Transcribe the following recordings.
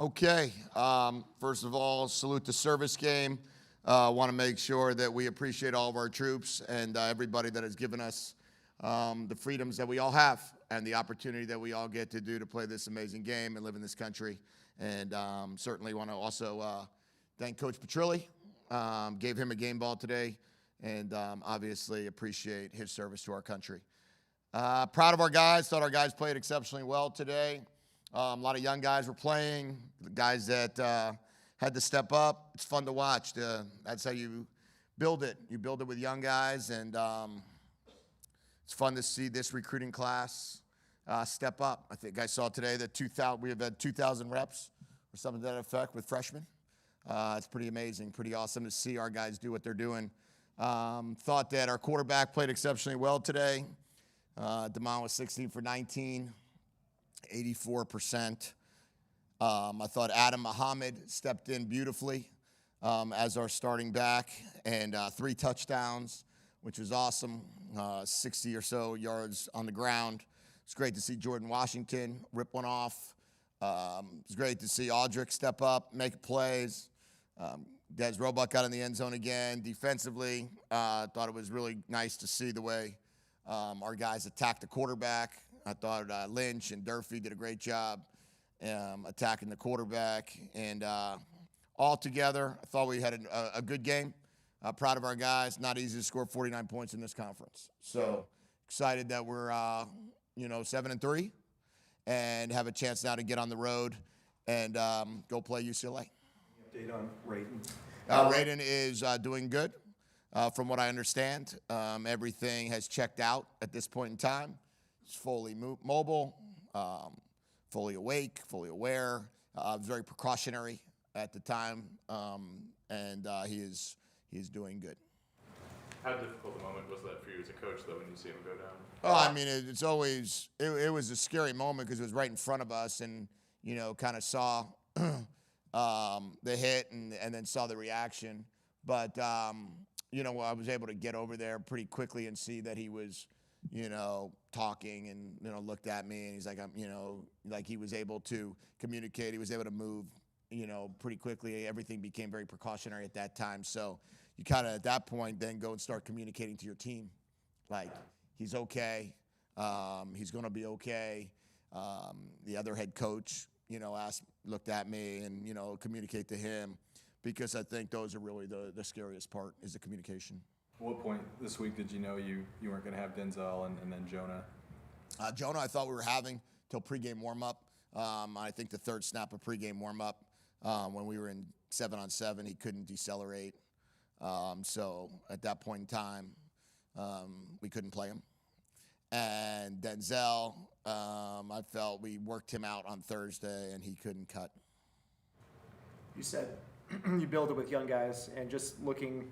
Okay. First of all, salute the service game. Want to make sure that we appreciate all of our troops and everybody that has given us the freedoms that we all have and the opportunity that we all get to do to play this amazing game and live in this country. And certainly want to also thank Coach Petrilli. Gave him a game ball today, and obviously appreciate his service to our country. Proud of our guys. Thought our guys played exceptionally well today. A lot of young guys were playing. The guys that had to step up. It's fun to watch. That's how you build it. You build it with young guys, and it's fun to see this recruiting class step up. I think I saw today that we have had 2,000 reps or something to that effect with freshmen. It's pretty amazing, pretty awesome to see our guys do what they're doing. Thought that our quarterback played exceptionally well today. Damon was 16 for 19, 84%. I thought Adam Muhammad stepped in beautifully as our starting back, and 3 touchdowns, which was awesome. 60 or so yards on the ground. It's great to see Jordan Washington rip one off. It's great to see Audric step up, make plays. Des Roebuck got in the end zone again. Defensively, thought it was really nice to see the way our guys attacked the quarterback. I thought Lynch and Durfee did a great job attacking the quarterback. And altogether, I thought we had a good game. Proud of our guys. Not easy to score 49 points in this conference. So excited that we're 7-3 and have a chance now to get on the road and go play UCLA. Update on Raiden? Raiden is doing good. From what I understand, everything has checked out at this point in time. He's fully mobile, fully awake, fully aware, very precautionary at the time, and he is doing good. How difficult a moment was that for you as a coach, though, when you see him go down? Oh, I mean, it's always it was a scary moment because it was right in front of us, and kind of saw the hit and then saw the reaction. But I was able to get over there pretty quickly and see that he was, talking and looked at me, and he's like, like he was able to communicate. He was able to move, pretty quickly. Everything became very precautionary at that time. So you kind of at that point then go and start communicating to your team, like he's okay, he's going to be okay. The other head coach, looked at me and communicate to him, because I think those are really the scariest part is the communication. At what point this week did you know you weren't going to have Denzel and then Jonah? Jonah, I thought we were having till pregame warm-up. I think the third snap of pregame warm-up, when we were in 7-on-7, he couldn't decelerate. So at that point in time, we couldn't play him. And Denzel, I felt we worked him out on Thursday, and he couldn't cut. You said you build it with young guys, and just looking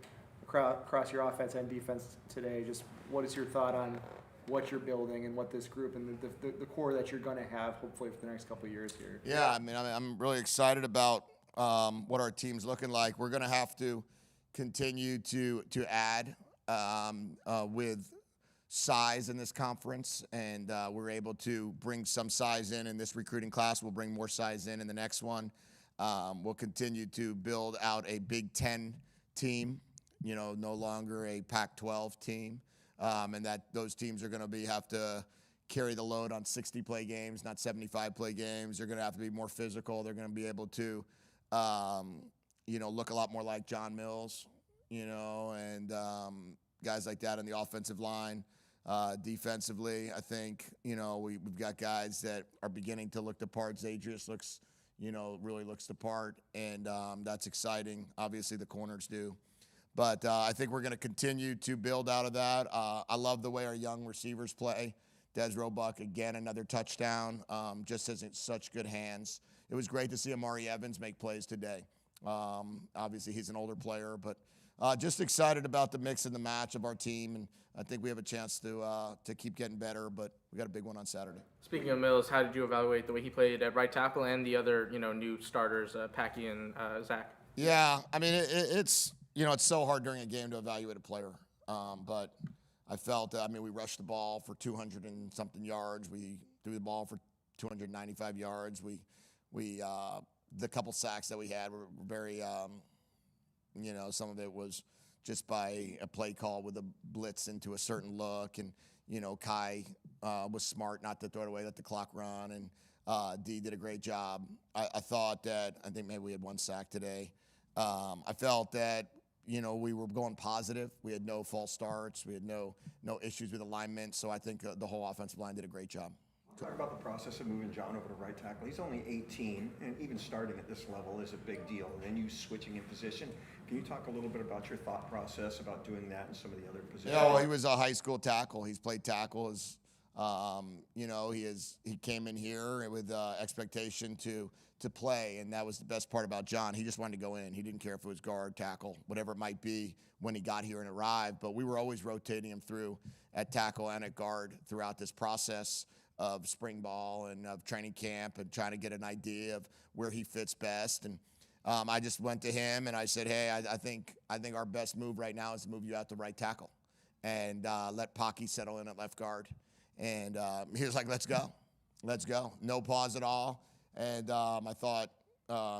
across your offense and defense today, just what is your thought on what you're building and what this group and the core that you're going to have hopefully for the next couple of years here? Yeah, I'm really excited about what our team's looking like. We're going to have to continue to add with size in this conference, and we're able to bring some size in this recruiting class. We'll bring more size in the next one. We'll continue to build out a Big Ten team, no longer a Pac-12 team, and that those teams are going to have to carry the load on 60-play games, not 75-play games. They're going to have to be more physical. They're going to be able to, look a lot more like John Mills, and guys like that on the offensive line. Defensively, I think, we've got guys that are beginning to look the part. Zadrius really looks the part, and that's exciting. Obviously, the corners do. But I think we're going to continue to build out of that. I love the way our young receivers play. Des Roebuck, again, another touchdown, just has such good hands. It was great to see Amari Evans make plays today. Obviously, he's an older player, but just excited about the mix and the match of our team, and I think we have a chance to keep getting better, but we got a big one on Saturday. Speaking of Mills, how did you evaluate the way he played at right tackle and the other, new starters, Packy and Zach? Yeah, it's so hard during a game to evaluate a player, but I felt, we rushed the ball for 200 and something yards. We threw the ball for 295 yards. We the couple sacks that we had were very, some of it was just by a play call with a blitz into a certain look. And, Kai was smart not to throw it away, let the clock run. And D did a great job. I think maybe we had one sack today. I felt that, we were going positive. We had no false starts. We had no issues with alignment. So I think the whole offensive line did a great job. Talk about the process of moving John over to right tackle. He's only 18, and even starting at this level is a big deal. And then you switching in position. Can you talk a little bit about your thought process about doing that and some of the other positions? Yeah, well, he was a high school tackle. He's played tackle. He came in here with expectation to play, and that was the best part about John. He just wanted to go in. He didn't care if it was guard, tackle, whatever it might be when he got here and arrived. But we were always rotating him through at tackle and at guard throughout this process of spring ball and of training camp and trying to get an idea of where he fits best. And I just went to him and I said, hey, I think our best move right now is to move you out to right tackle and let Pocky settle in at left guard. And he was like, let's go. No pause at all. And I thought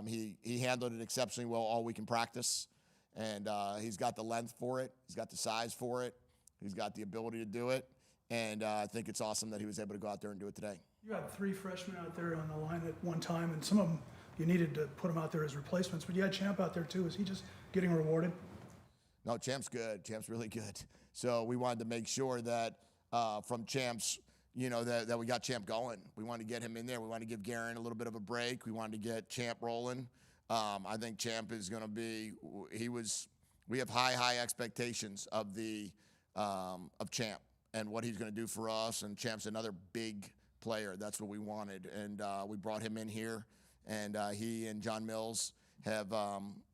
he handled it exceptionally well all week in practice. And he's got the length for it. He's got the size for it. He's got the ability to do it. And I think it's awesome that he was able to go out there and do it today. You had 3 freshmen out there on the line at one time, and some of them you needed to put them out there as replacements. But you had Champ out there too. Is he just getting rewarded? No, Champ's good. Champ's really good. So we wanted to make sure that from Champ's, that we got Champ going. We wanted to get him in there. We wanted to give Guerin a little bit of a break. We wanted to get Champ rolling. I think Champ is going to be. We have high expectations of Champ and what he's going to do for us. And Champ's another big player. That's what we wanted. And we brought him in here. And he and John Mills have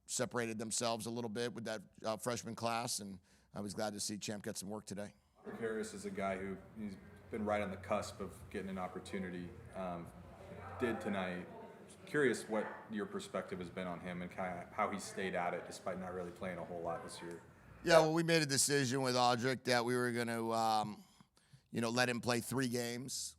separated themselves a little bit with that freshman class. And I was glad to see Champ get some work today. Rick Harris is a guy he's been right on the cusp of getting an opportunity. Did tonight. Curious what your perspective has been on him and kind of how he stayed at it despite not really playing a whole lot this year. Yeah, well, we made a decision with Audric that we were going to, let him play 3 games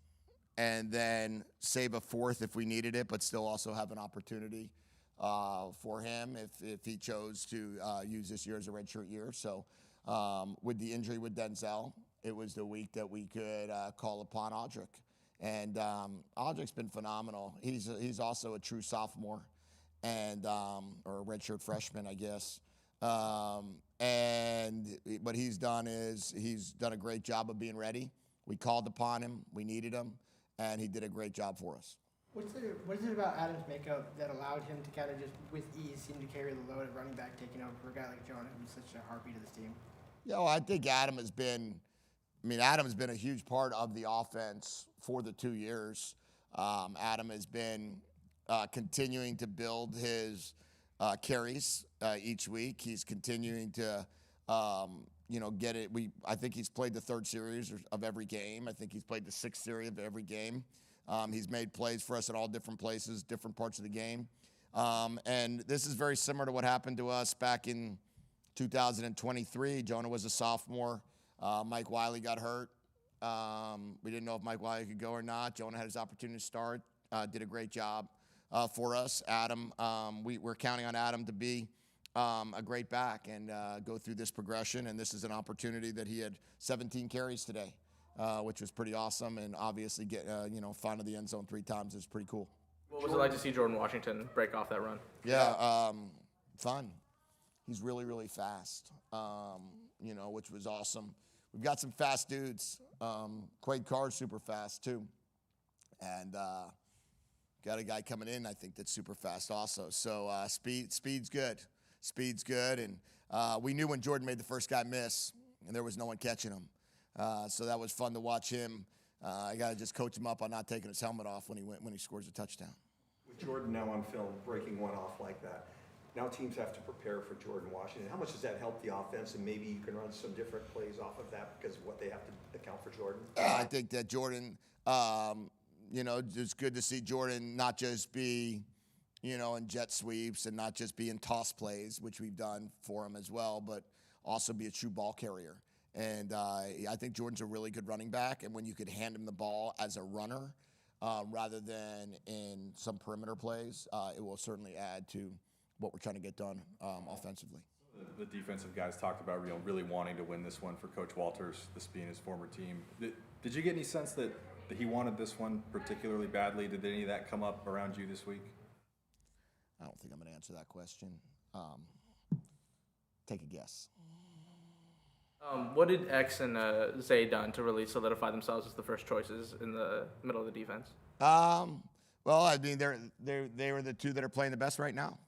and then save a 4th if we needed it, but still also have an opportunity for him if he chose to use this year as a redshirt year. So with the injury with Denzel, it was the week that we could call upon Audric. And Audric's been phenomenal. He's also a true sophomore and or a redshirt freshman, I guess. And what he's done is he's done a great job of being ready. We called upon him, we needed him, and he did a great job for us. What is it about Adam's makeup that allowed him to kind of just with ease seem to carry the load of running back taking over for a guy like Jonah, who's such a heartbeat of this team? Yeah, well, I think Adam has been a huge part of the offense for the 2 years. Adam has been continuing to build his carries each week. He's continuing to, get it. I think he's played the 3rd series of every game. I think he's played the 6th series of every game. He's made plays for us in all different places, different parts of the game. And this is very similar to what happened to us back in 2023. Jonah was a sophomore. Mike Wiley got hurt. We didn't know if Mike Wiley could go or not. Jonah had his opportunity to start, did a great job for us. Adam, we're counting on Adam to be a great back and go through this progression. And this is an opportunity that he had 17 carries today, which was pretty awesome. And obviously, find the end zone 3 times is pretty cool. What was it like to see Jordan Washington break off that run? Yeah, fun. He's really, really fast, which was awesome. We've got some fast dudes. Quade Carr's super fast, too. And got a guy coming in, I think, that's super fast also. So speed's good. Speed's good. And we knew when Jordan made the first guy miss, and there was no one catching him. So that was fun to watch him. I got to just coach him up on not taking his helmet off when he scores a touchdown. With Jordan now on film breaking one off like that, now teams have to prepare for Jordan Washington. How much does that help the offense? And maybe you can run some different plays off of that because of what they have to account for Jordan? I think that Jordan, it's good to see Jordan not just be, in jet sweeps and not just be in toss plays, which we've done for him as well, but also be a true ball carrier. And I think Jordan's a really good running back. And when you could hand him the ball as a runner, rather than in some perimeter plays, it will certainly add to what we're trying to get done offensively. The defensive guys talked about really wanting to win this one for Coach Walters, this being his former team. Did you get any sense that he wanted this one particularly badly? Did any of that come up around you this week? I don't think I'm going to answer that question. Take a guess. What did X and Zay done to really solidify themselves as the first choices in the middle of the defense? Well, I mean, they were the two that are playing the best right now,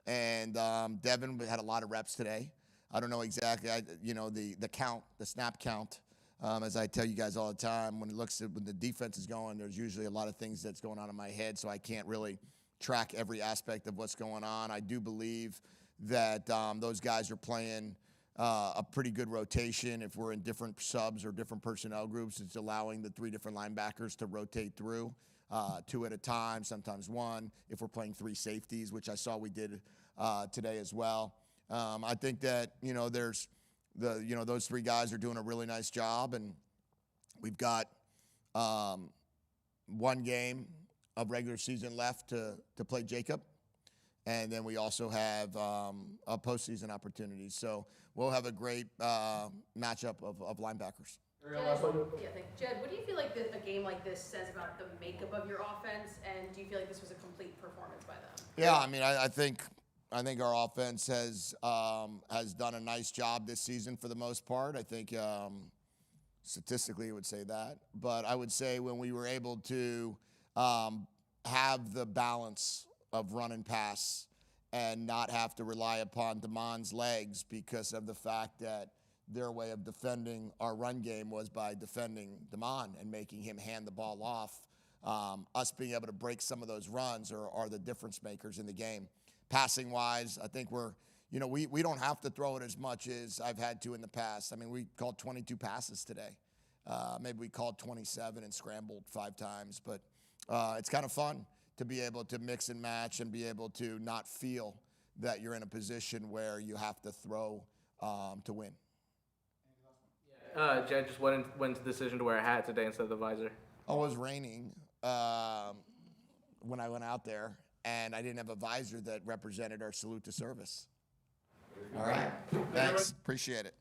and Devin had a lot of reps today. I don't know exactly, the count, the snap count. As I tell you guys all the time, when the defense is going, there's usually a lot of things that's going on in my head, so I can't really track every aspect of what's going on. I do believe that those guys are playing a pretty good rotation. If we're in different subs or different personnel groups, it's allowing the 3 different linebackers to rotate through, 2 at a time, sometimes 1. If we're playing 3 safeties, which I saw we did today as well. I think that there's those 3 guys are doing a really nice job, and we've got 1 game of regular season left to play Jacob. And then we also have a postseason opportunity. So we'll have a great matchup of linebackers. Jedd, what do you feel like a game like this says about the makeup of your offense? And do you feel like this was a complete performance by them? Yeah, I mean, I think our offense has done a nice job this season for the most part. I think statistically it would say that. But I would say when we were able to have the balance of run and pass and not have to rely upon Damon's legs because of the fact that their way of defending our run game was by defending Damon and making him hand the ball off. Us being able to break some of those runs are the difference makers in the game. Passing wise, I think we don't have to throw it as much as I've had to in the past. I mean, we called 22 passes today. Maybe we called 27 and scrambled 5 times, but it's kind of fun to be able to mix and match and be able to not feel that you're in a position where you have to throw to win. Jedd, just when's the decision to wear a hat today instead of the visor? Oh, it was raining when I went out there, and I didn't have a visor that represented our salute to service. All right. Thanks. Appreciate it.